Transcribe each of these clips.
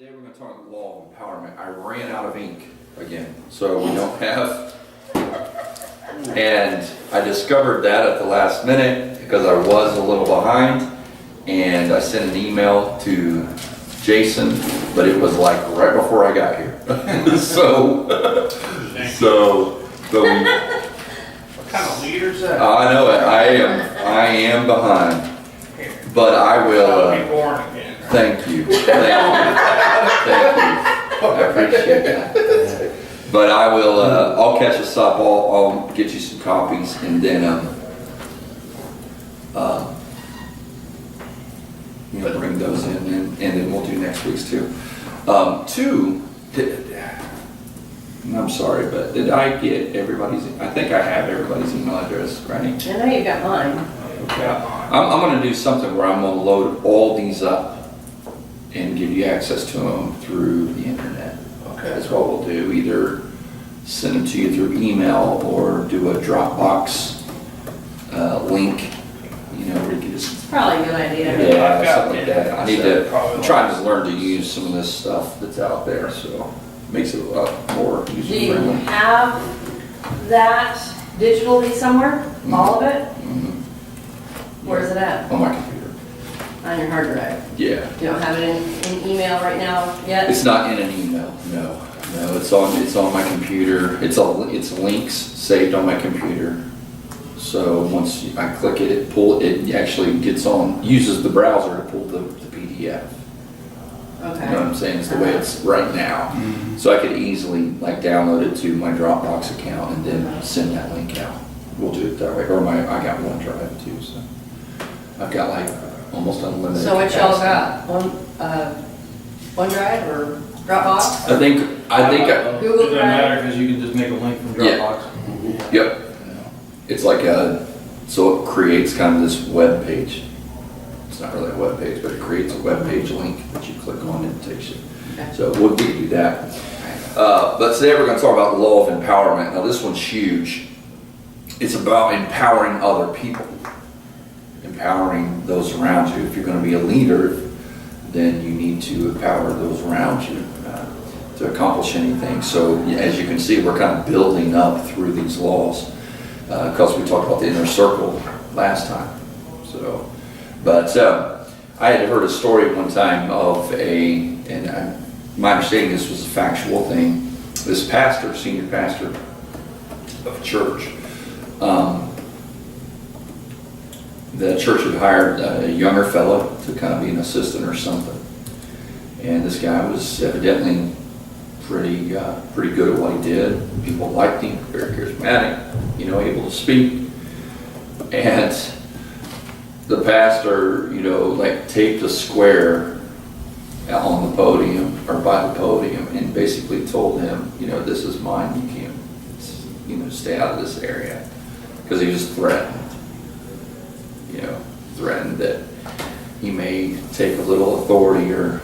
Today we're going to talk law of empowerment. I ran out of ink again, so we don't have, and I discovered that at the last minute because I was a little behind, and I sent an email to Jason, but it was like right before I got here. so we, what kind of leader is that? I know it. I am behind, but I will. Be born again. Right? Thank you. Thank you. I appreciate that. But I will, I'll catch us up. I'll get you some copies and then, bring those in and then we'll do next week's too. I'm sorry, but did I get everybody's, I think I have everybody's email address, right? I know you got mine. Okay. I'm going to do something where I'm going to load all these up and give you access to them through the internet. Okay, that's what we'll do. Either send them to you through email or do a Dropbox link. You know, where you can just. It's probably a good idea. Yeah, something like that. I need to try to learn to use some of this stuff that's out there, so it makes it a lot more user Do you friendly. have that digitally somewhere? All of it? Mm-hmm. Where is it at? On my computer. On your hard drive? Yeah. You don't have it in email right now yet? It's not in an email. No, it's on my computer. It's links saved on my computer. So once I click it, it actually uses the browser to pull the PDF. Okay. You know what I'm saying? It's the way it's right now. Mm-hmm. So I could easily download it to my Dropbox account and then send that link out. We'll do it that way. Or I got OneDrive too, so I've got almost unlimited. So what y'all capacity. got? OneDrive or Dropbox? I think Google It doesn't matter because you can just make a link from Dropbox. Yep. It's like so it creates kind of this web page. It's not really a web page, but it creates a web page link that you click on and it takes you. Okay. So we'll do that. But today we're going to talk about the law of empowerment. Now this one's huge. It's about empowering other people. Empowering those around you. If you're going to be a leader, then you need to empower those around you to accomplish anything. So as you can see, we're kind of building up through these laws because we talked about the inner circle last time. So, but I had heard a story one time of my understanding this was a factual thing. This pastor, senior pastor of a church, the church had hired a younger fellow to kind of be an assistant or something. And this guy was evidently pretty good at what he did. People liked him, very charismatic, able to speak. And the pastor, taped a square on the podium or by the podium and basically told him, this is mine, you can't, stay out of this area. Because he was threatened. Threatened that he may take a little authority or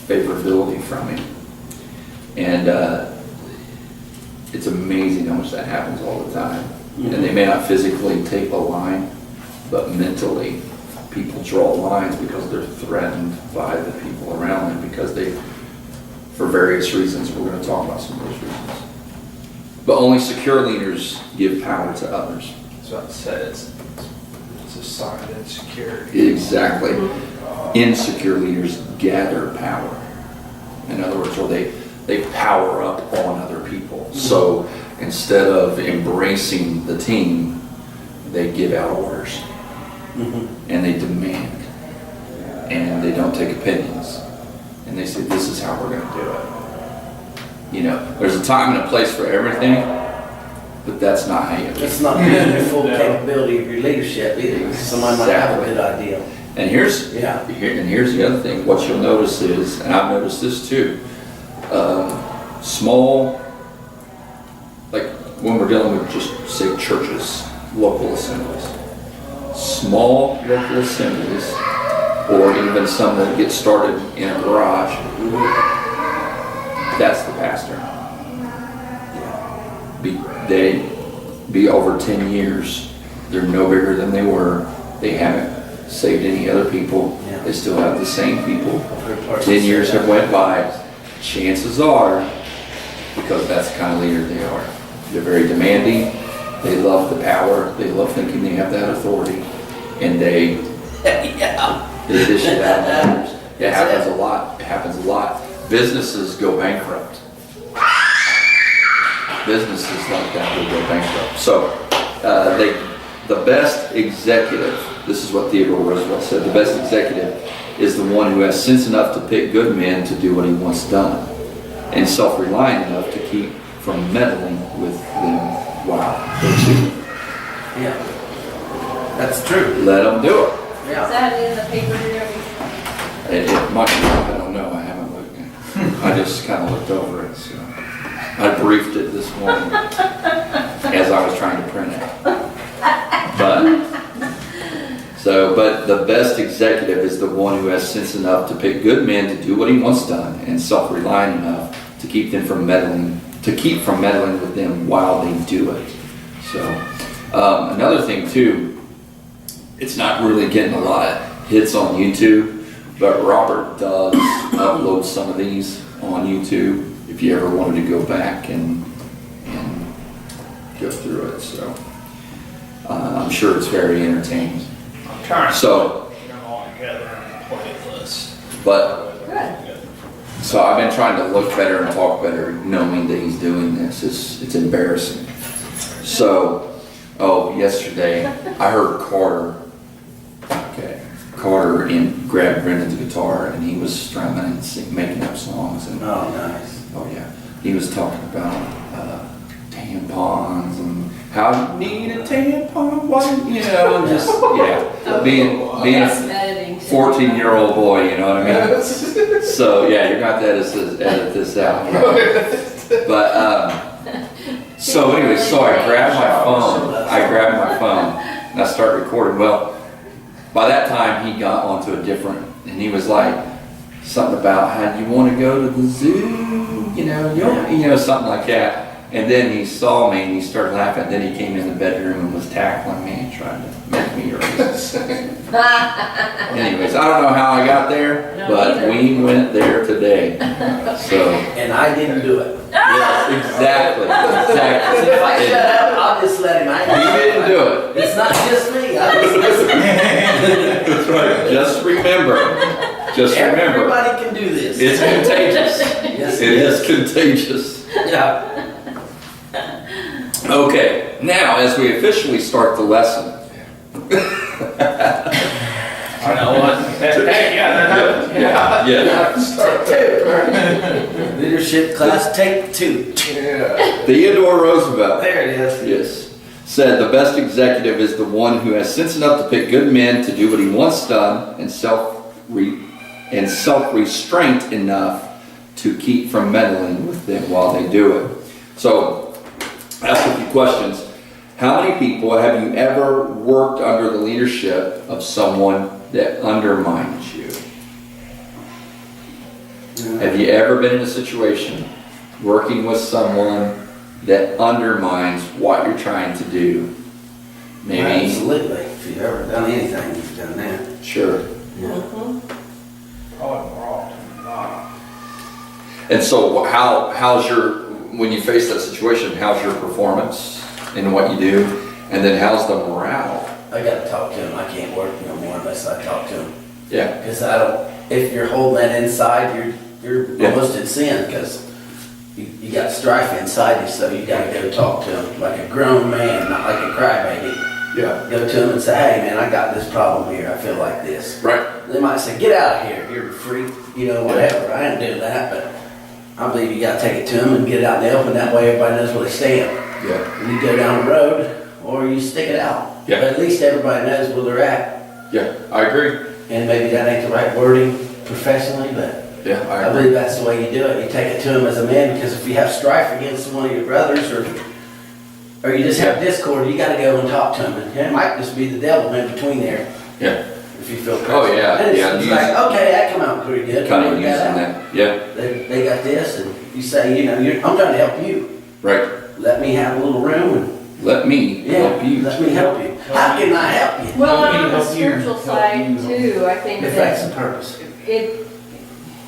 favorability from him. And it's amazing how much that happens all the time. Mm-hmm. And they may not physically take the line, but mentally people draw lines because they're threatened by the people around them because for various reasons. We're going to talk about some of those reasons. But only secure leaders give power to others. That's what I said. It's a sign of insecurity. Exactly. Insecure leaders gather power. In other words, or they power up on other people. So instead of embracing the team, they give out orders. And they demand. And they don't take opinions. And they say, this is how we're going to do it. There's a time and a place for everything. But that's not how you do it. It's not using the full capability of your leadership either. Somebody might have a good idea. And here's the other thing. What you'll notice is, and I've noticed this too, small, like when we're dealing with just say churches, local assemblies, small local assemblies, or even some that get started in a garage, that's the pastor. They be over 10 years. They're no bigger than they were. They haven't saved any other people. Yeah. They still have the same people. 10 years have went by. Chances are, because that's the kind of leader they are. They're very demanding. They love the power. They love thinking they have that authority. And they dish it out on others. It happens a lot. It happens a lot. Businesses go bankrupt. Businesses like that will go bankrupt. So, the best executive, this is what Theodore Roosevelt said, the best executive is the one who has sense enough to pick good men to do what he wants done, and self-reliant enough to keep from meddling with them. Wow. Yeah. That's true. Let them do it. Is that in the paper here? It might be, I don't know, I haven't looked. I just kind of looked over it, so. I briefed it this morning as I was trying to print it. But the best executive is the one who has sense enough to pick good men to do what he wants done, and self-reliant enough to keep from meddling with them while they do it. So, another thing too, it's not really getting a lot of hits on YouTube, but Robert does upload some of these on YouTube if you ever wanted to go back and go through it. So, I'm sure it's very entertaining. I'm trying to So, put them all together in a playlist. but so I've been trying to look better and talk better, knowing that he's doing this. It's embarrassing. So, yesterday I heard Carter. Okay, Carter grabbed Brendan's guitar and he was strumming and making up songs. And Oh, nice. oh yeah, he was talking about tampons and how you need a tampon, and just being a Editing. 14-year-old boy, you know what I mean? So yeah, you're gonna have to edit this out. But so anyway, so I grabbed my phone and I started recording. Well, by that time he got onto a different, and he was like something about how you want to go to the zoo, something like that. And then he saw me and he started laughing. Then he came in the bedroom and was tackling me and trying to make me erase. Anyways, I don't know how I got there, but we went there today. So. And I didn't do it. Yes, exactly. So if I shut up, I'll just let him. You didn't do it. It's not just me. I just listen. That's right. Just remember. Everybody can do this. It's contagious. Yes, It is contagious. Yeah. Okay, now as we officially start the lesson. I know what. Hey, yeah. Leadership class, take 2. Theodore Roosevelt. There it is. Yes. Said the best executive is the one who has sense enough to pick good men to do what he wants done, and self-restraint enough to keep from meddling with them while they do it. So, ask a few questions. How many people have you ever worked under the leadership of someone that undermines you? Have you ever been in a situation working with someone that undermines what you're trying to do? Maybe. Absolutely. If you've ever done anything, you've done that. Sure. Yeah. Probably more often than not. And so when you face that situation, how's your performance in what you do? And then how's the morale? I gotta talk to him. I can't work no more unless I talk to him. Yeah. Because if you're holding that inside, you're almost in sin, because you got strife inside you, so you gotta go talk to him like a grown man, not like a crybaby. Yeah. Go to him and say, hey man, I got this problem here, I feel like this. Right. They might say, get out of here, you're a freak, whatever. I ain't doing that, but I believe you gotta take it to them and get it out in the open, that way everybody knows where they stand. Yeah. And you go down the road, or you stick it out. Yeah. But at least everybody knows where they're at. Yeah, I agree. And maybe that ain't the right wording professionally, but Yeah, I I agree. believe that's the way you do it. You take it to them as a man, because if you have strife against one of your brothers, or you just have discord, you gotta go and talk to them. And it might just be the devil in between there, Yeah. if you feel Oh, yeah, And it's, yeah, it's use- like, okay, that come out pretty good. Kind of Work using out. that. Yeah, They got this, and you say, I'm trying to help you. right. Let me have a little room, and let me help you. Let me help you. How can I help you? Well, Help me on the help you, spiritual help side you. too, I think If that's that the purpose. it,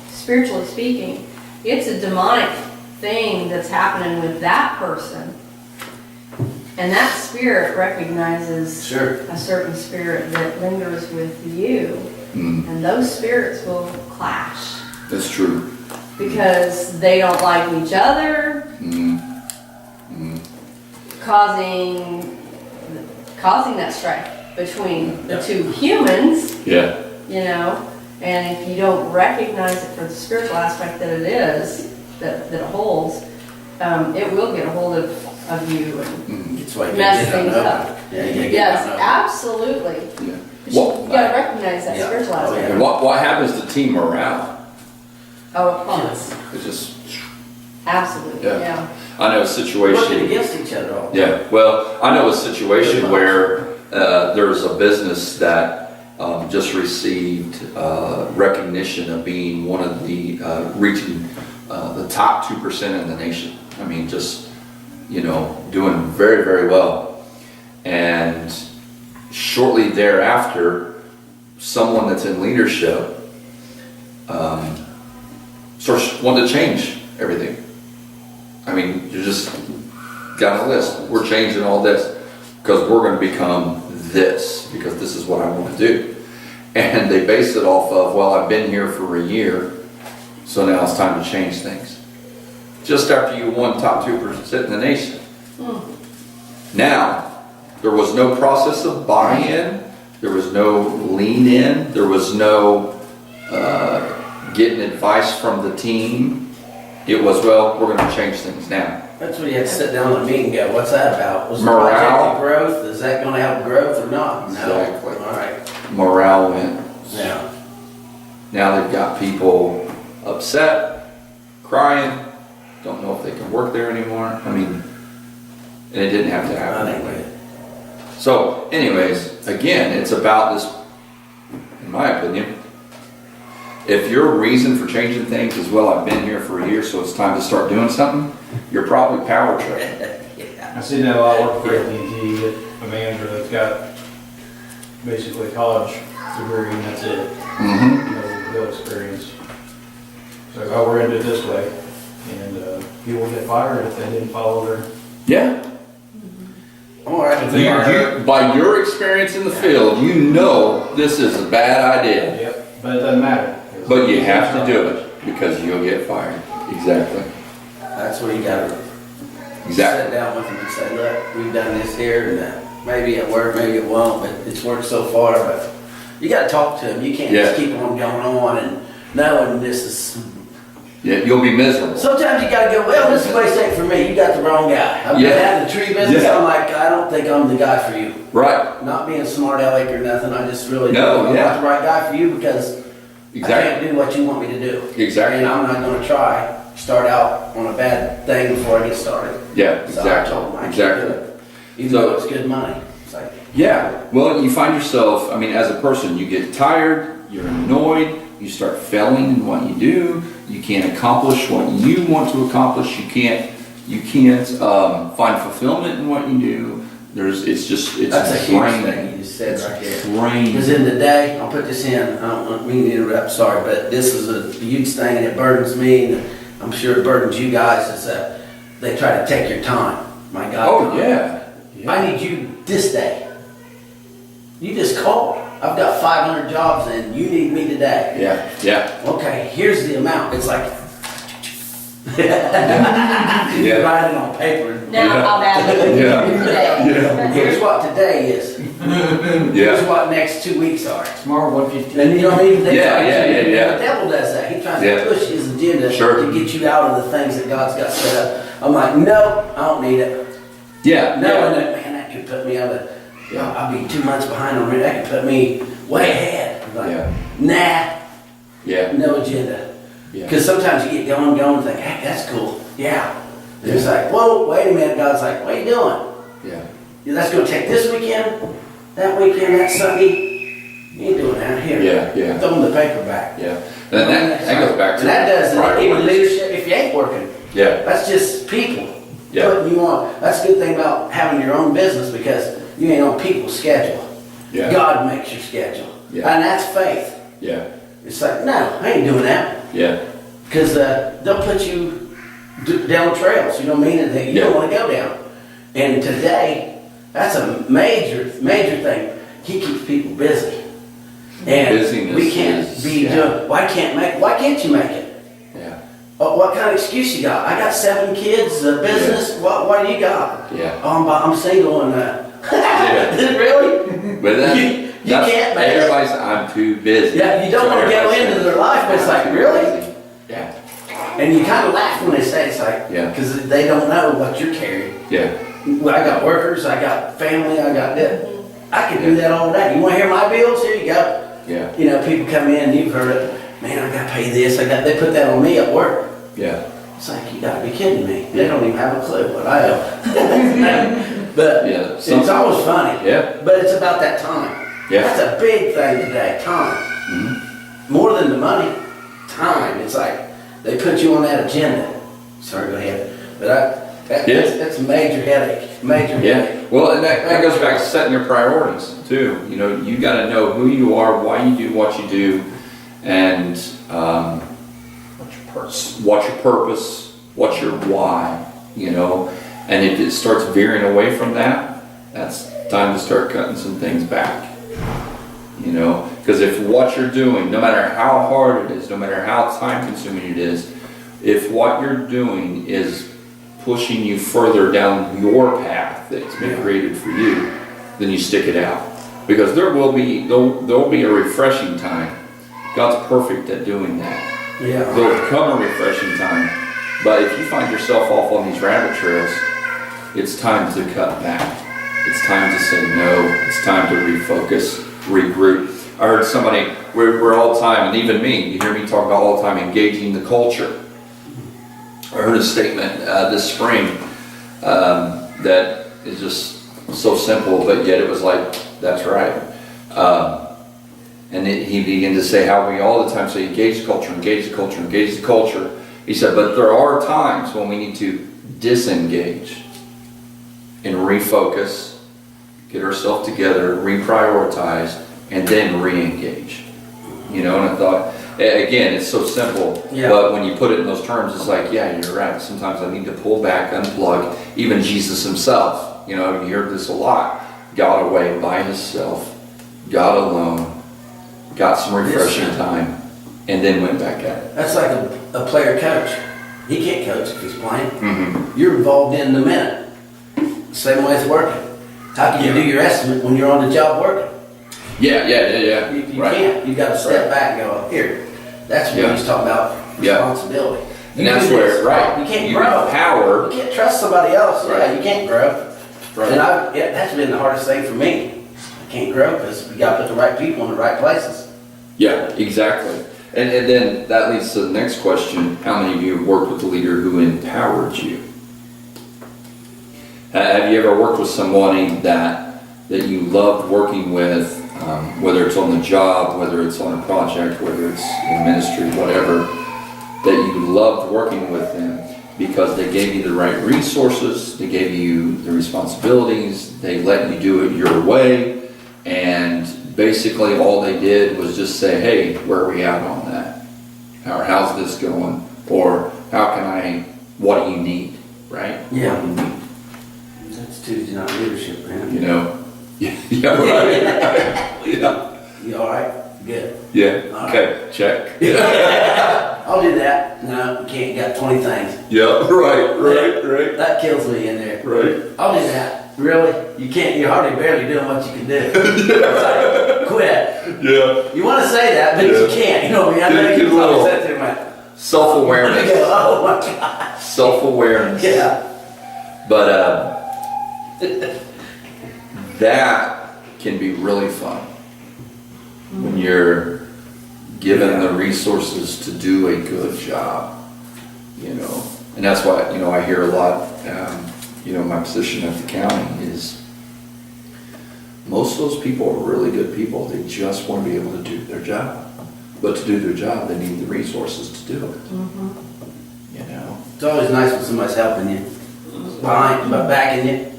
spiritually speaking, it's a demonic thing that's happening with that person. And that spirit recognizes Sure. a certain spirit that lingers with you. Mm, And those spirits will clash that's true. because they don't like each other, Mm, mm, causing that strife between the Yep. two humans, yeah, you know. And if you don't recognize it for the spiritual aspect that it is, that it holds, it will get a hold of you and mm, It's like mess you get things it up. Yeah, you get Yes, it absolutely. yeah. But you What, gotta recognize that Yeah. spiritual Oh, aspect. and what happens to team morale? Oh, it plummets. It just, Absolutely, Yeah. yeah. I know a Working situation, against each other all. yeah, well, I know a situation where there's a business that just received recognition of being one of the, reaching the top 2% in the nation. I mean, just, doing very, very well. And shortly thereafter, someone that's in leadership starts wanting to change everything. I mean, you just got a list. We're changing all this because we're going to become this, because this is what I want to do. And they base it off of, well, I've been here for a year, so now it's time to change things. Just after you won top 2% in the nation. Now, there was no process of buy-in, there was no lean in, there was no getting advice from the team. It was, well, we're going to change things now. That's when you have to sit down at a meeting and go, what's that about? Was the Morale. projected growth, is that gonna help growth or not? No. Exactly. All right. Morale went. Yeah. Now they've got people upset, crying, don't know if they can work there anymore. I mean, and it didn't have to happen that way. So anyways, again, it's about this, in my opinion, if your reason for changing things is, well, I've been here for a year, so it's time to start doing something, you're probably power tripping. Yeah. I see that a lot work for AT&T, you get a manager that's got basically a college degree and that's it. Mm-hmm. No real experience. So, oh, we're gonna do it this way. And people get fired if they didn't follow their. Yeah. All right. By your experience in the field, you know this is a bad idea. Yep, but it doesn't matter. But you have to do it because you'll get fired. Exactly. That's where you gotta Exactly. sit down with them and say, look, we've done this here and maybe it worked, maybe it won't, but it's worked so far, but you gotta talk to them. You can't just keep on going on and knowing this is. Yeah, you'll be miserable. Sometimes you gotta go, well, this place ain't for me. You got the wrong guy. I've been Yeah. out in the tree business. Yeah. I'm like, I don't think I'm the guy for you. Right. Not being smart aleck or nothing. I just really No, I'm yeah. not the right guy for you because I Exactly. can't do what you want me to do. Exactly. And I'm not gonna try start out on a bad thing before I get started. Yeah, So I told him exactly. I can't Exactly. do it. Even So- though it's good money. It's like, Yeah. Well, you find yourself, I mean, as a person, you get tired, you're annoyed, you start failing in what you do, you can't accomplish what you want to accomplish, you can't find fulfillment in what you do. It's that's a huge draining. thing you just said right there. Draining. Because in the day, I'll put this in, I don't mean to interrupt, sorry, but this is a huge thing and it burdens me and I'm sure it burdens you guys, is that they try to take your time. My God. Oh, yeah. I need you this day. You just called. I've got 500 jobs and you need me today. Yeah, yeah, Okay, here's the amount. It's like, yeah. write it on paper. Now, how bad it is Yeah. today. Here's what today is. Here's Yeah. what next 2 weeks are. Tomorrow, 1:15. And you know what I mean? They Yeah, try to- yeah. The devil does that. He tries Yeah. to push his agenda Sure. to get you out of the things that God's got set up. I'm like, no, I don't need it. Yeah, Knowing yeah. that, man, that could put me on the, Yeah. I'll be 2 months behind on it. That could put me way ahead. I'm like, Yeah. Yeah, no agenda. yeah. Because sometimes you get going, and think, hey, that's cool. Yeah. And it's like, whoa, wait a minute. God's like, what are you doing? Yeah. Yeah, that's going to take this weekend, that Sunday. You ain't doing that here. Yeah, yeah. Throw them the paper back. Yeah. And that goes back to. And that does it. Even priorities. leadership, if you ain't working, Yeah, that's just people. Yeah. putting you on. That's a good thing about having your own business because you ain't on people's schedule. Yeah. God makes your schedule. Yeah. And that's faith. Yeah. It's like, no, I ain't doing that. Yeah. Because they'll put you down trails, you know what I mean, that you don't want to go down. And today, that's a major thing. He keeps people busy. And Busyness we can't is- be yeah. doing, why can't you make it? Yeah. Oh, what kind of excuse you got? I got 7 kids, a business, what do you got? Yeah. Oh, I'm single and, Yeah. really? But then, You that's- can't make it. everybody's, I'm too busy. Yeah, you don't So want to go everybody's into saying, their life, but it's like, "I'm too really? busy." Yeah. And you kind of laugh when they say it's like, Yeah. because they don't know what you're carrying. Yeah. Well, I got workers, I got family, I got that. I could do that all day. You want to hear my bills? Here you go. Yeah. You know, people come in, you've heard it. Man, I got to pay this. They put that on me at work. Yeah. It's like, you got to be kidding me. They don't even have a clue what I owe. But Yeah, it's always funny. Yeah. But it's about that time. Yeah. That's a big thing today, time. Mhm. More than the money, time. It's like they put you on that agenda. Sorry, go ahead. But that's a major headache. Major Yeah. headache. Well, and that goes back to setting your priorities too. You know, you got to know who you are, why you do what you do, and what's your purpose, what's your why. You know, and if it starts veering away from that, that's time to start cutting some things back. You know, because if what you're doing, no matter how hard it is, no matter how time consuming it is, if what you're doing is pushing you further down your path that's been created for you, then you stick it out. Because there'll be a refreshing time. God's perfect at doing that. Yeah. There'll come a refreshing time. But if you find yourself off on these rabbit trails, it's time to cut back. It's time to say no. It's time to refocus, regroup. I heard somebody, we're all the time, and even me, you hear me talk about all the time, engaging the culture. I heard a statement this spring that is just so simple, but yet it was like, that's right. And he began to say how we all the time say, engage the culture, engage the culture, engage the culture. He said, but there are times when we need to disengage and refocus, get ourselves together, reprioritize, and then re-engage. You know, and I thought, again, it's so simple, but when you put it in those terms, it's like, yeah, you're right. Sometimes I need to pull back, unplug. Even Jesus himself, you know, you hear this a lot, got away by himself, got alone, got some refreshing time, and then went back at it. That's like a player coach. He can't coach if he's playing. Mm-hmm. You're involved in the minute. Same way it's working. How can you do your estimate when you're on the job working? Yeah. You can't. You got to step back and go, here. That's what he's talking about, responsibility. And that's where, right. You can't you grow. Power. You can't trust somebody else. Right. Yeah, you can't grow. Right. And that's been the hardest thing for me. I can't grow because we got to put the right people in the right places. Yeah, exactly. And then that leads to the next question. How many of you have worked with a leader who empowered you? Have you ever worked with somebody that you loved working with, whether it's on the job, whether it's on a project, whether it's in ministry, whatever, that you loved working with them because they gave you the right resources, they gave you the responsibilities, they let you do it your way, and basically all they did was just say, hey, where are we at on that? Or how's this going? Or what do you need, right? Yeah. What do you need? That's Tuesday night leadership, man. You know? Yeah, right. Yeah. You all right? Good. Yeah. All Okay, check. I'll do that. No, you can't. You got 20 things. Yeah, right. That kills me in there. Right. I'll do that. Really? You can't. You're hardly barely doing what you can do. It's like, quit. Yeah. You want to say that, but you can't. You know what I mean? I know Get you a can little probably sit there and like, self-awareness. you go, oh my God. Self-awareness. Yeah. But that can be really fun when you're given the resources to do a good job, you know. And that's why, you know, I hear a lot, you know, my position at the county is most of those people are really good people. They just want to be able to do their job. But to do their job, they need the resources to do it. You know? It's always nice when somebody's helping you. behind, but backing you.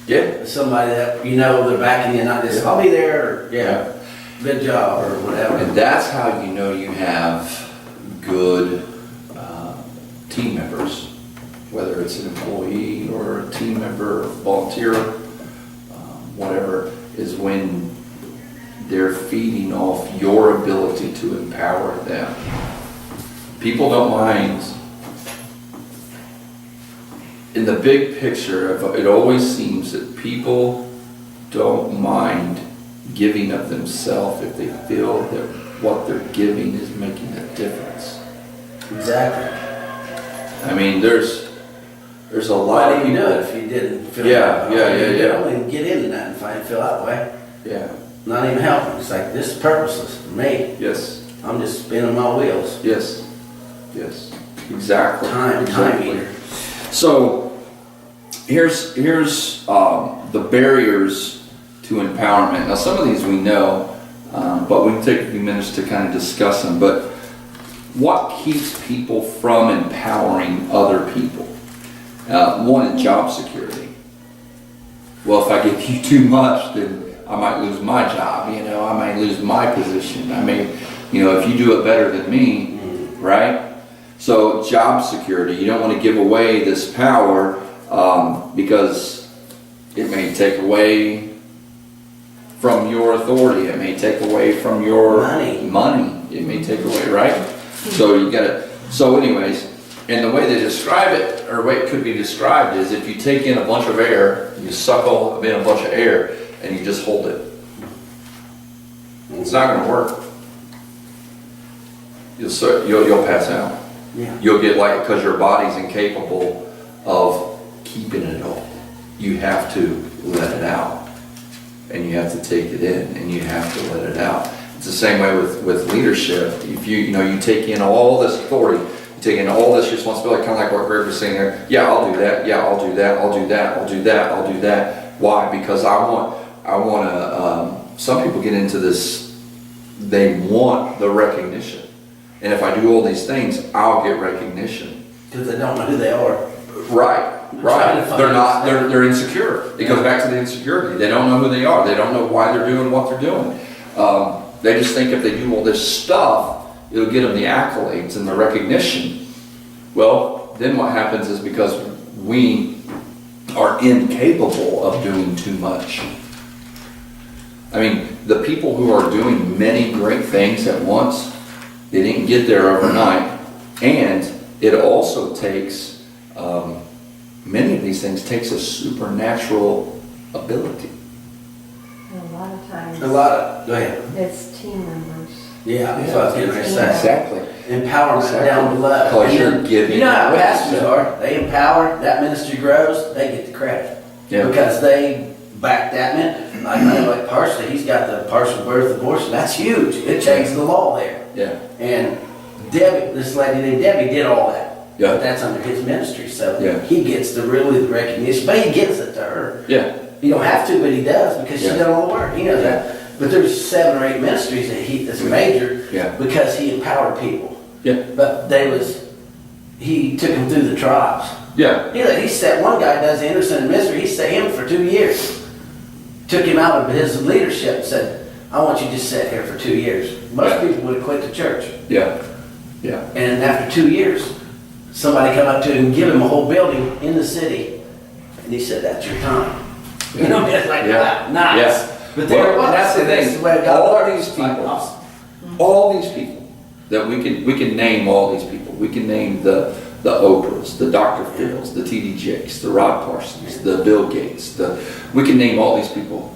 Yeah. Somebody that, you know, they're backing you, not just, I'll be there, or, yeah, good job, or whatever. And that's how you know you have good team members, whether it's an employee or a team member, volunteer, whatever, is when they're feeding off your ability to empower them. People don't mind. In the big picture, it always seems that people don't mind giving of themselves if they feel that what they're giving is making a difference. Exactly. I mean, there's a lot Why of do you do people. it if you didn't feel Yeah, that way? yeah. You don't even get into that if I didn't feel that way. Yeah, Not even helping. It's like, this is purposeless for me. yes, I'm just spinning my wheels. yes, exactly. Time Exactly. eater. So, here's the barriers to empowerment. Now, some of these we know, but we can take a few minutes to kind of discuss them. But what keeps people from empowering other people? One is job security. Well, if I give you too much, then I might lose my job. You know, I might lose my position. I may, you know, if you do it better than me, right? So job security, you don't want to give away this power because it may take away from your authority. It may take away from your money. It may take away, right? So you gotta, so anyways, and the way they describe it, or the way it could be described is if you take in a bunch of air, you suckle in a bunch of air, and you just hold it. It's not gonna work. You'll pass out. Yeah. You'll get like, because your body's incapable of keeping it all. You have to let it out. And you have to take it in, and you have to let it out. It's the same way with leadership. If you take in all this authority, you take in all this responsibility, kind of like what Greg was saying there. Yeah, I'll do that. Yeah, I'll do that. I'll do that. I'll do that. I'll do that. Why? Because I want to, some people get into this, they want the recognition. And if I do all these things, I'll get recognition. Because they don't know who they are. Right. They're not, they're insecure. It goes back to the insecurity. They don't know who they are. They don't know why they're doing what they're doing. They just think if they do all this stuff, it'll get them the accolades and the recognition. Well, then what happens is because we are incapable of doing too much. I mean, the people who are doing many great things at once, they didn't get there overnight. And it also takes, many of these things takes a supernatural ability. And a lot of times, Go ahead. it's team members. Yeah, that's what I was getting ready to say. Exactly. Empowerment down below. Because you're giving. You know how pastors are. They empower, that ministry grows, they get the credit. Yeah. Because they back that man. I know like partially, he's got the partial birth abortion. That's huge. It changed the law there. Yeah. And Debbie, this lady named Debbie did all that. Yeah. But that's under his ministry, so Yeah. he gets the recognition. But he gives it to her. Yeah. You don't have to, but he does because she's Yeah. done all the work. He knows that. But there's 7 or 8 ministries that's major Yeah. because he empowered people. Yeah. But he took them through the trials. Yeah. He set one guy does the Anderson ministry. He set him for 2 years. Took him out of his leadership and said, "I want you to just sit here for 2 years." Most Yeah. people would have quit the church. Yeah. Yeah. And after 2 years, somebody come up to him and give him a whole building in the city, and he said, "That's your time." You know, it's like, Yeah. wow, nice. Yeah. But there it was. And that's the That's thing. the way God All works. these people, Awesome. all these people that we can name all these people. We can name the Oprahs, the Dr. Phils, the T.D. Jakes, the Rod Parsons, the Bill Gates. We can name all these people.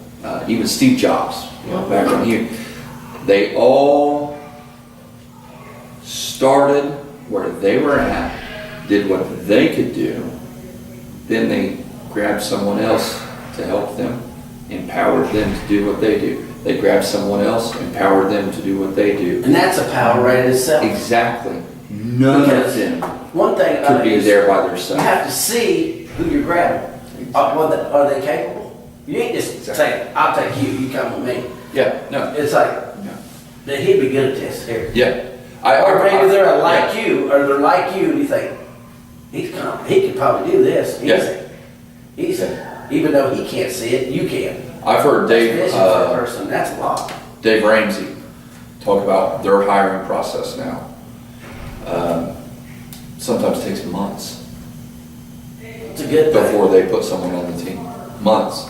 Even Steve Jobs, back on here. They all started where they were at, did what they could do, then they grabbed someone else to help them, empowered them to do what they do. They grabbed someone else, empowered them to do what they do. And that's a power right in itself. Exactly. None Because of them one thing could be is there by you themselves. have to see who you're grabbing. Are they capable? You ain't just say, "I'll take you, you come with me." Yeah, no. It's like, No. that he'd be good at this here. Yeah. Or maybe they're like yeah. you, or they're like you, and you think, he could probably do this. Yeah. Easy. He's, even though he can't see it, you can. I've heard Dave, Vision for a person, that's a lot. Dave Ramsey talk about their hiring process now. Sometimes takes months It's a good thing. before they put someone on the team. Months.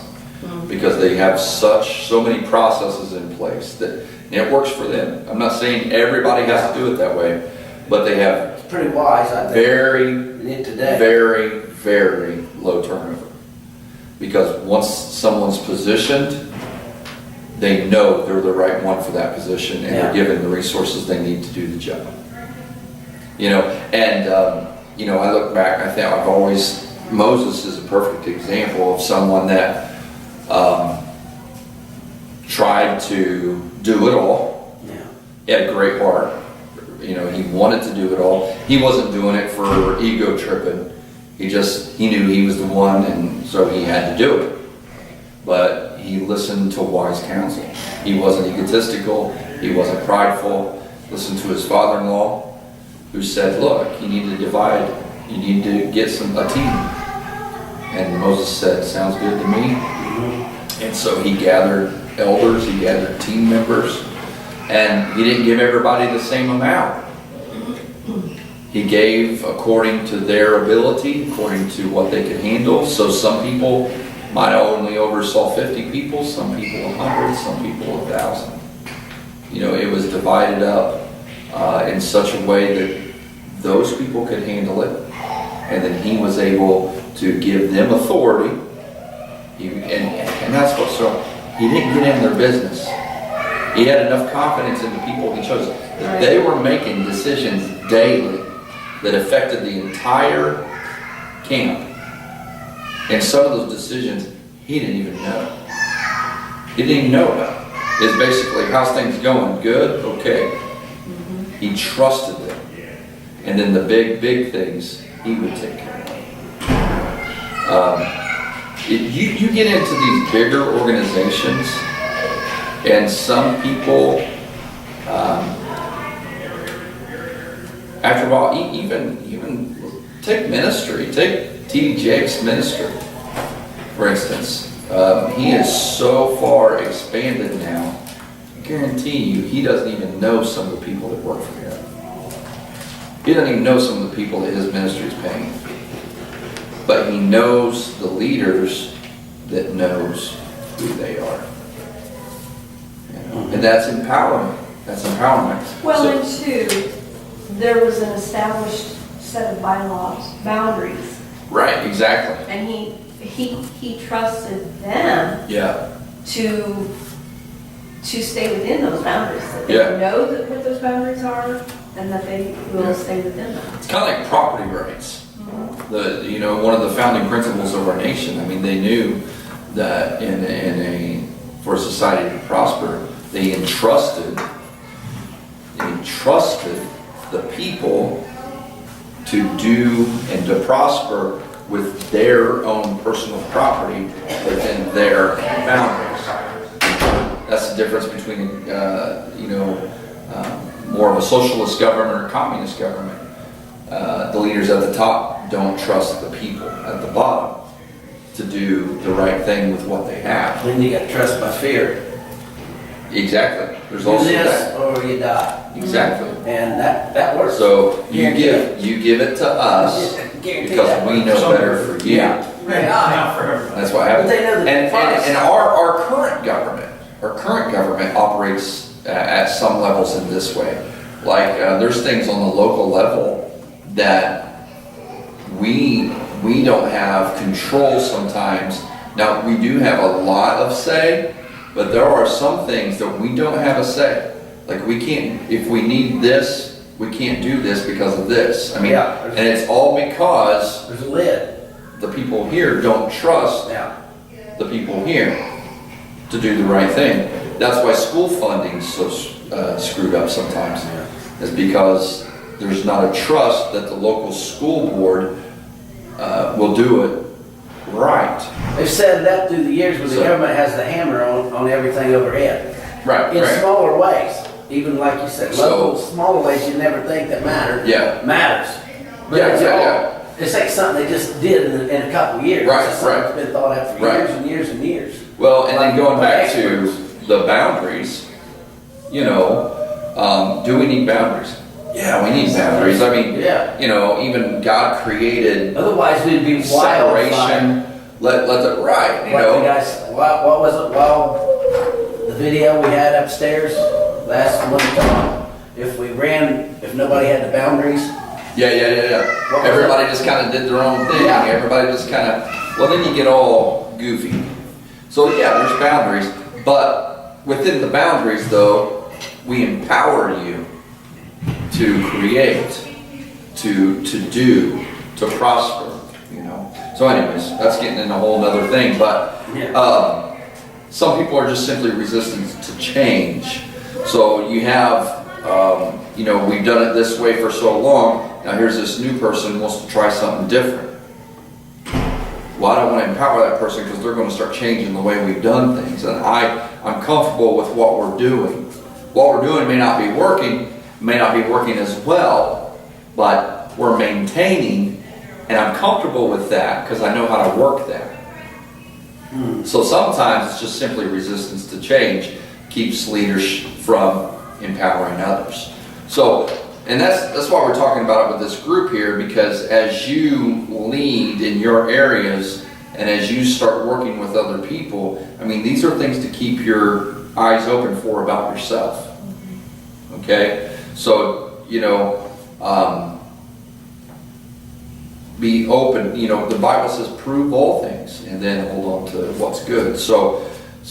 Because they have so many processes in place that, and it works for them. I'm not saying everybody has to do it that way, but they have It's pretty wise, I think. very, In it today. very, very low turnover. Because once someone's positioned, they know they're the right one for that position, and they're given the resources they need to do the job. You know, and I look back, I think I've always, Moses is a perfect example of someone that tried to do it all. Yeah. He had a great heart. You know, he wanted to do it all. He wasn't doing it for ego tripping. He knew he was the one, and so he had to do it. But he listened to wise counsel. He wasn't egotistical. He wasn't prideful. Listened to his father-in-law, who said, look, you need to divide. You need to get a team. And Moses said, sounds good to me. And so he gathered elders, he gathered team members, and he didn't give everybody the same amount. He gave according to their ability, according to what they could handle. So some people might only oversaw 50 people, some people 100, some people 1,000. You know, it was divided up in such a way that those people could handle it, and then he was able to give them authority. And that's what, so he didn't get in their business. He had enough confidence in the people he chose. That they were making decisions daily that affected the entire camp. And some of those decisions he didn't even know. He didn't even know about. It's basically, how's things going? Good? Okay. He trusted them. And then the big things he would take care of. You get into these bigger organizations, and some people, after a while, even take ministry, take T.D. Jakes' ministry, for instance. He is so far expanded now, I guarantee you, he doesn't even know some of the people that work for him. He doesn't even know some of the people that his ministry is paying. But he knows the leaders that knows who they are. You know? And that's empowerment. That's empowerment. Well, So- and two, there was an established set of bylaws, boundaries, right, exactly. and he trusted them Yeah, to stay within those boundaries. That they Yeah. know that what those boundaries are, and that they will stay within them. it's kind of like property rights. One of the founding principles of our nation. I mean, they knew that for a society to prosper, they entrusted the people to do and to prosper with their own personal property within their boundaries. That's the difference between, more of a socialist government or a communist government. The leaders at the top don't trust the people at the bottom to do the right thing with what they have. Then you got trust by fear. Exactly. There's Do also this that. or you die. Exactly. And that works. So you Guaranteed. give it to us Guaranteed because that we works. know better for you. Yeah. Not for everybody. That's what happens. But they know the And process. our current government operates at some levels in this way. Like there's things on the local level that we don't have control sometimes. Now we do have a lot of say, but there are some things that we don't have a say. Like we can't, if we need this, we can't do this because of this. I mean, Yeah. and it's all because There's a lid. the people here don't trust Yeah. the people here to do the right thing. That's why school funding's so screwed up sometimes. Is because there's not a trust that the local school board will do it right. They've set it up through the years where the So- government has the hammer on everything overhead. Right, In right. smaller ways. Even like you said, So- local, smaller ways you never think that matter. Yeah. Matters. But Yeah, it's yeah, all, yeah. It's like something they just did in a couple of years. Right, It's something right. that's been thought out for Right. years and years and years. Well, and then going back Like to the boundaries, do we need boundaries? Yeah, we need boundaries. I mean, Yeah. even God created Otherwise, we'd be wildfire. separation. Let the right, Like the guys, what was it? Well, the video we had upstairs last one, if nobody had the boundaries, Yeah. What was Everybody just kind of did their own thing. Yeah. Everybody just kind of, well, then you get all goofy. So yeah, there's boundaries, but within the boundaries, though, we empower you to create, to do, to prosper. So, anyways, that's getting into a whole nother thing. But some people are just simply resistant to change. So you have, we've done it this way for so long. Now here's this new person who wants to try something different. Well, I don't want to empower that person because they're going to start changing the way we've done things. And I'm comfortable with what we're doing. What we're doing may not be working as well, but we're maintaining, and I'm comfortable with that because I know how to work that. So sometimes it's just simply resistance to change keeps leaders from empowering others. So, and that's why we're talking about it with this group here, because as you lead in your areas and as you start working with other people, these are things to keep your eyes open for about yourself. Okay? So, be open. The Bible says prove all things and then hold on to what's good. So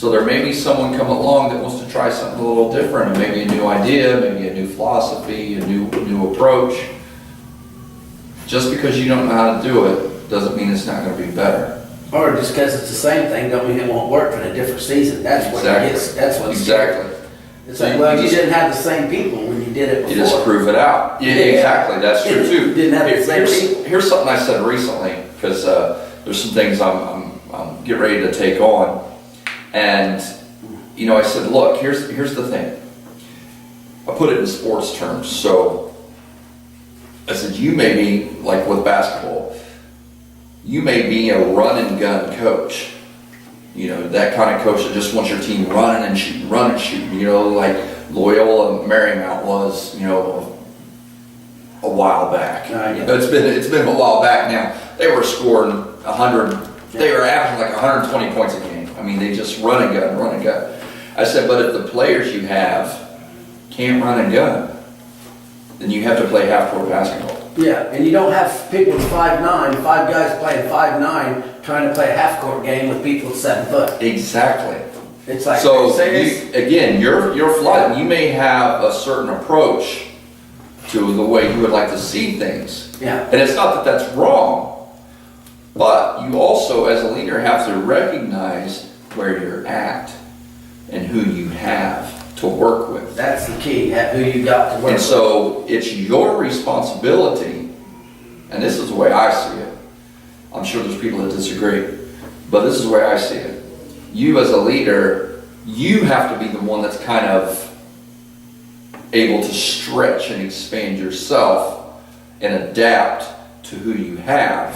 there may be someone come along that wants to try something a little different, and maybe a new idea, maybe a new philosophy, a new approach. Just because you don't know how to do it doesn't mean it's not going to be better. or just because it's the same thing, don't mean it won't work in a different season. That's what it gets. That's what Exactly. It's like, well, you didn't have the same people when you did it before. You just prove it out. Yeah, exactly. That's true too. Didn't have the same people. Here's something I said recently, because there's some things I'm getting ready to take on, and I said, look, here's the thing. I put it in sports terms. So I said, you may be like with basketball. You may be a run and gun coach. That kind of coach that just wants your team running and shooting, like Loyola Marymount was, a while back. It's been a while back now. They were scoring 100, they were averaging like 120 points a game. They just run and gun. I said, but if the players you have can't run and gun, then you have to play half-court basketball. Yeah, and you don't have people with 5'9", 5 guys playing 5'9", trying to play a half-court game with people at 7 foot. Exactly. It's like, So serious? you're flooding. You may have a certain approach to the way you would like to see things. Yeah. And it's not that that's wrong, but you also, as a leader, have to recognize where you're at and who you have to work with. That's the key, who you got to work And with. so it's your responsibility, and this is the way I see it. I'm sure there's people that disagree, but this is the way I see it. You as a leader, you have to be the one that's kind of able to stretch and expand yourself and adapt to who you have.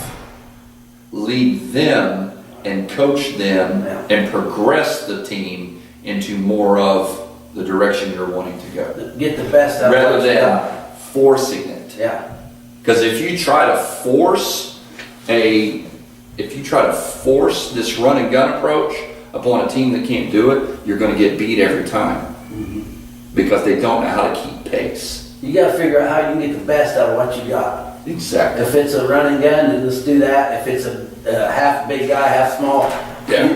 Lead them and coach them and progress the team into more of the direction you're wanting to go. Get the best out of Rather what you than got. forcing it. Yeah. Because if you try to force this run and gun approach upon a team that can't do it, you're going to get beat every time. Because they don't know how to keep pace. You got to figure out how you can get the best out of what you got. Exactly. If it's a running gun, then let's do that. If it's a half big guy, half small,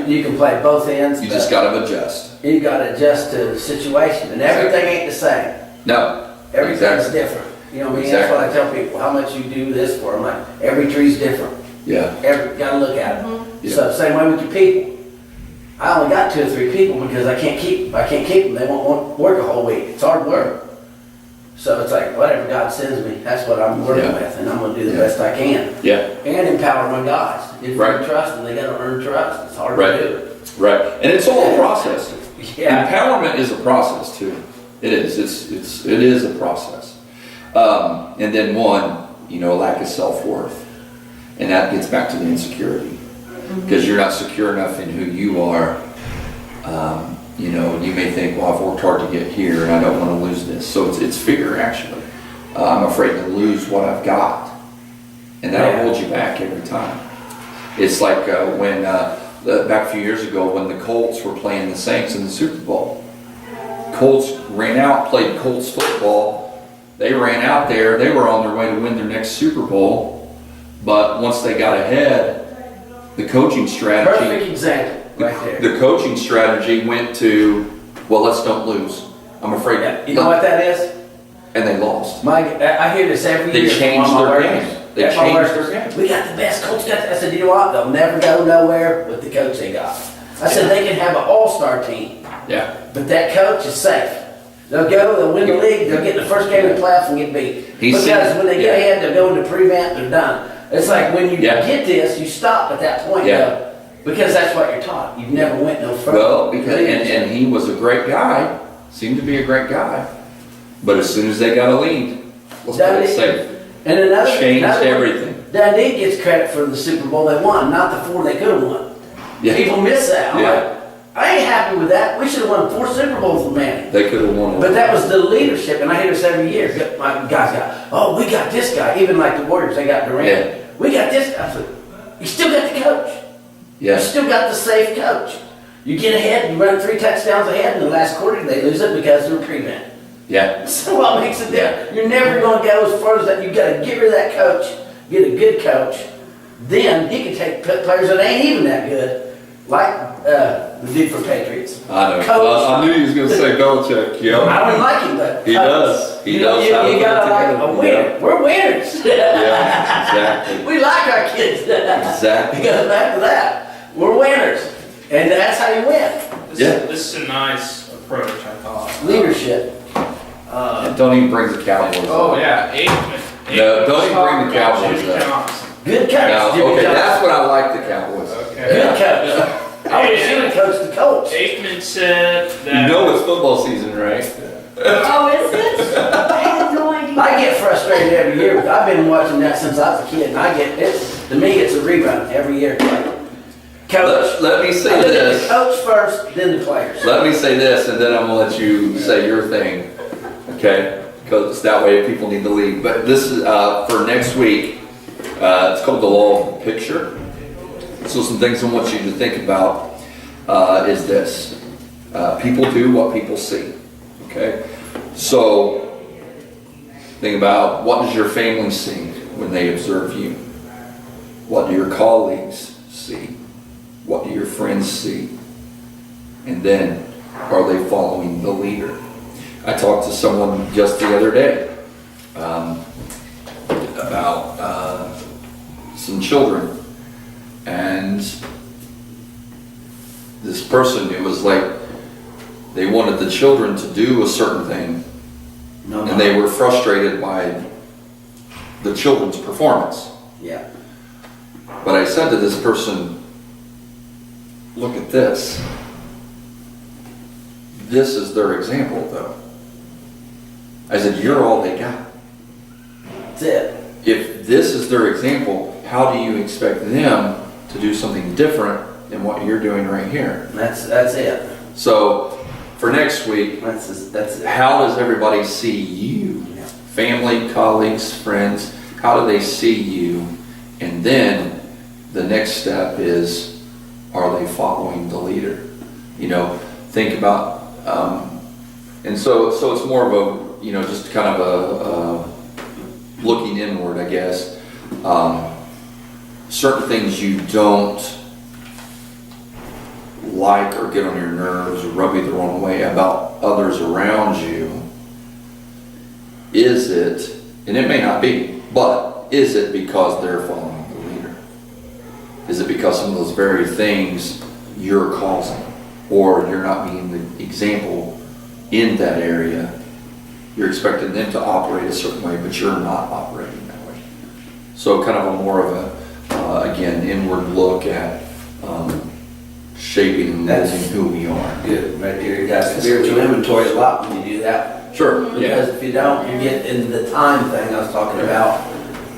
you can play both ends. You just got to adjust. You got to adjust to the situation, and everything ain't the same. No. Everything's different. That's what I tell people. How much you do this for? I'm like, every tree's different. Yeah. Got to look at it. Yeah. So same way with your people. I only got 2 or 3 people because I can't keep them. They won't work a whole week. It's hard work. So it's like, whatever God sends me, that's what I'm working with, and I'm going to do the best I can. Yeah. And empower my guys. If Right. you trust them, they got to earn trust. It's hard Right. to do. Right. And it's all a process. Yeah. Empowerment is a process too. It is. It is a process. And then lack of self-worth. And that gets back to the insecurity. Because you're not secure enough in who you are. You know, you may think, well, I've worked hard to get here and I don't want to lose this. So it's fear, actually. I'm afraid to lose what I've got. And that'll hold you back every time. It's like when, back a few years ago, when the Colts were playing the Saints in the Super Bowl. Colts ran out, played Colts football. They ran out there. They were on their way to win their next Super Bowl. But once they got ahead, the coaching strategy... Perfect example. Right there. The coaching strategy went to, well, let's don't lose. I'm afraid. Yeah. You know what that is? And they lost. I hear this every They year. changed from their my game. workers. They Yeah, my changed workers. their game. We got the best coach. I said, you know what? They'll never go nowhere with the coach they got. I said, they can have an all-star team, Yeah. but that coach is safe. They'll go, they'll win the league, they'll get the first game of the playoffs and get beat. He's Because seen- when they get ahead, they'll go into prevent, they're done. It's like when you Yeah. get this, you stop at that point, Yeah. though, because that's what you're taught. You've never went no further. Well, because and he was a great guy, seemed to be a great guy, but as soon as they got a lead, let's play it safe. And another Changed one, everything. Dundee gets credit for the Super Bowl they won, not the 4 they could have won. Yeah. People miss that. I'm Yeah. like, I ain't happy with that. We should have won 4 Super Bowls with Manning. They could have won. But that was the leadership, and I hear this every year. My guys got, oh, we got this guy. Even like the Warriors, they got Durant. Yeah. We got this guy. I said, you still got the coach. You Yeah. still got the safe coach. You get ahead, you run 3 touchdowns ahead, in the last quarter they lose it because they're prevent. Yeah. So what makes it different? You're never going to go as far as that. You've got to get rid of that coach, get a good coach. Then he can take players that ain't even that good, like the dude for Patriots. I know. Coach. I knew he was going to say Belichick. Yeah. I don't like him, but He does. He you does. know, have you it got to like together. a winner. Yeah. We're winners. Yeah, exactly. We like our kids. Exactly. It goes back to that. We're winners, and that's how you win. This is a nice approach, I thought. Leadership. And don't even bring the Cowboys Oh up. yeah, Aikman. No, don't even bring the Cowboys Jimmy up. Johnson. Good coach. No, Jimmy okay, Johnson. that's what I like the Cowboys. Okay. Good coach. I wish he would coach the Colts. Aikman said You that. know it's football season, right? Oh, is it? I had no idea. I get frustrated every year, but I've been watching that since I was a kid, and I get it. To me, it's a rerun every year. Coach. Let me say I look at the this. coach first, then the players. Let me say this, and then I'm gonna let you say your thing, okay? Because that way people need to leave. But this is for next week. It's called the law of the picture. So some things I want you to think about is this: people do what people see. Okay, so think about, what does your family see when they observe you? What do your colleagues see? What do your friends see? And then, are they following the leader? I talked to someone just the other day about some children, and this person, it was like they wanted the children to do a certain thing, and they were frustrated by the children's performance. Yeah. But I said to this person, look at this. This is their example, though. I said, you're all they got. That's it. If this is their example, how do you expect them to do something different than what you're doing right here? That's it. So, for next week, That's it. how does everybody see you? Yeah. Family, colleagues, friends, how do they see you? And then the next step is, are they following the leader? You know, think about, and so it's more of a, you know, just kind of a looking inward, I guess. Certain things you don't like or get on your nerves or rub you the wrong way about others around you, is it, and it may not be, but is it because they're following the leader? Is it because some of those very things you're causing, or you're not being the example in that area? You're expecting them to operate a certain way, but you're not operating that way. So kind of a more of a, again, inward look at shaping and molding who we are. Good. Right there. You got spiritual inventory a lot when you do that. Sure, Because if you don't, you get into the time thing I was talking about.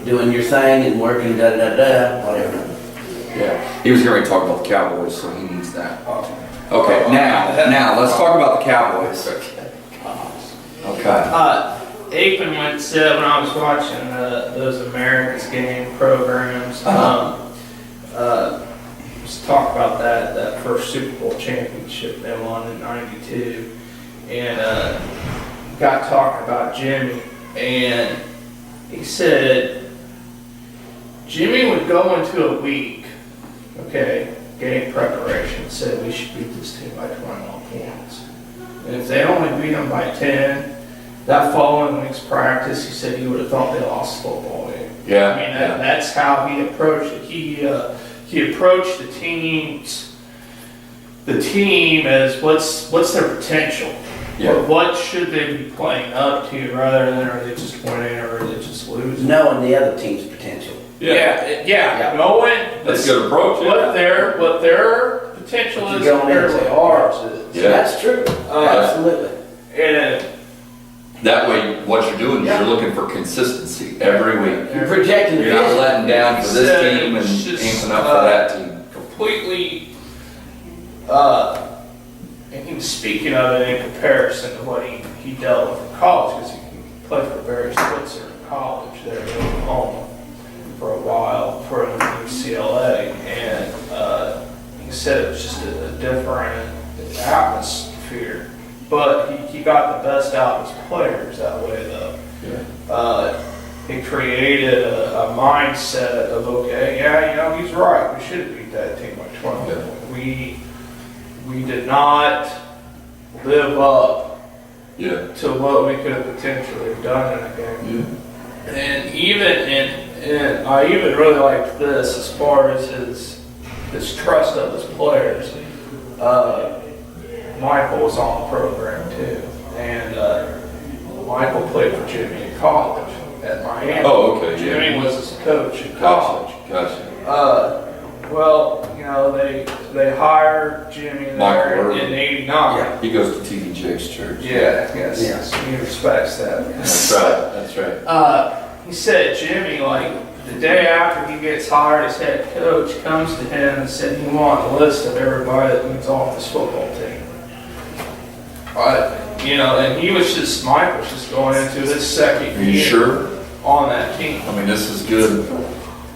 doing your thing and working, da-da-da-da, whatever. Yeah. He was here to talk about the Cowboys, so he needs that. Okay, now, let's talk about the Cowboys. Okay. Aikman went said when I was watching those America's game programs, was talk about that first Super Bowl championship they won in '92, and got talking about Jimmy, and he said Jimmy would go into a week, okay, game preparation, said we should beat this team by 21 points. And if they only beat them by 10, that following week's practice, he said he would have thought they lost the football game. Yeah. I mean, that's how he approached it. He approached the team as what's their potential. Yeah. What should they be playing up to rather than are they just winning or are they just losing? Knowing the other team's potential. Yeah. Knowing That's a good approach. what their potential But is you're going compared into to it. ours is. Yeah. That's true, absolutely. And That way, what you're doing is you're looking for consistency every week. You're projecting the You're not vision. letting down for this team and It's just, amping up for that team. completely, and he was speaking of it in comparison to what he dealt with in college, because he played for Barry Switzer in college there in Oklahoma for a while for UCLA, and he said it was just a different atmosphere, but he got the best out of his players that way though. Yeah. He created a mindset of, okay, yeah, he's right. We should have beat that team by 12. Yeah. We did not live up Yeah. to what we could have potentially done in a game. Yeah. And I even really liked this as far as his trust of his players. Michael was on the program too, and Michael played for Jimmy in college at Miami. Oh, okay. Yeah. Jimmy was his coach in college. Gotcha. Well, they hired Jimmy there Michael Irvin. in '89. He goes to TD Jake's church. Yes, he respects that. That's right. He said Jimmy, the day after he gets hired as head coach, comes to him and said he wanted a list of everybody that moves off this football team. And Mike was just going into his second Are you year sure? on that team. I mean, this is good.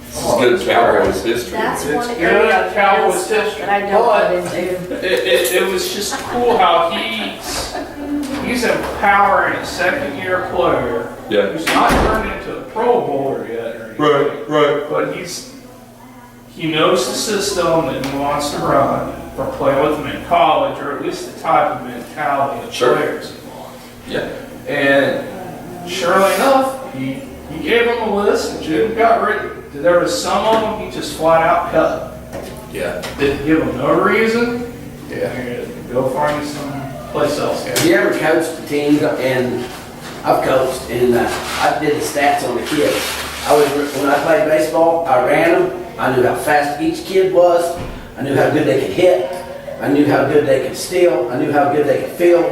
This is good Cowboys history. That's It's one good area of Cowboys dance history, that I don't but get into. It was just cool how he's empowering a second-year player Yeah. who's not turned into a Pro Bowler yet or anything. Right. But he knows the system that he wants to run or play with them in college, or at least the type of mentality of Sure. players he wants. Yeah. And surely enough, he gave them a list and Jim got ready. There was some of them he just flat out cut. Yeah. Didn't give them no reason. Go find you some place else. Have you ever coached a team? And I've coached, and I did the stats on the kids. When I played baseball, I ran them. I knew how fast each kid was. I knew how good they could hit. I knew how good they could steal. I knew how good they could field.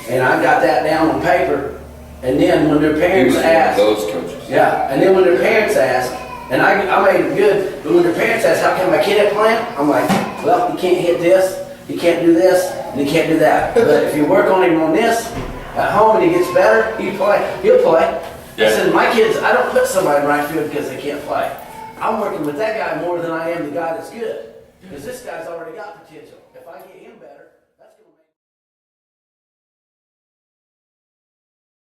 And I got that down on paper. And then when their He parents was one of asked, those coaches. yeah, and then when their parents asked, and I made it good, but when their parents asked, how come my kid ain't playing? I'm like, well, he can't hit this, he can't do this, and he can't do that. But if you work on him on this, at home and he gets better, he'll play. Yeah. I said, my kids, I don't put somebody in right field because they can't play. I'm working with that guy more than I am the guy that's good. Because this guy's already got potential. If I get him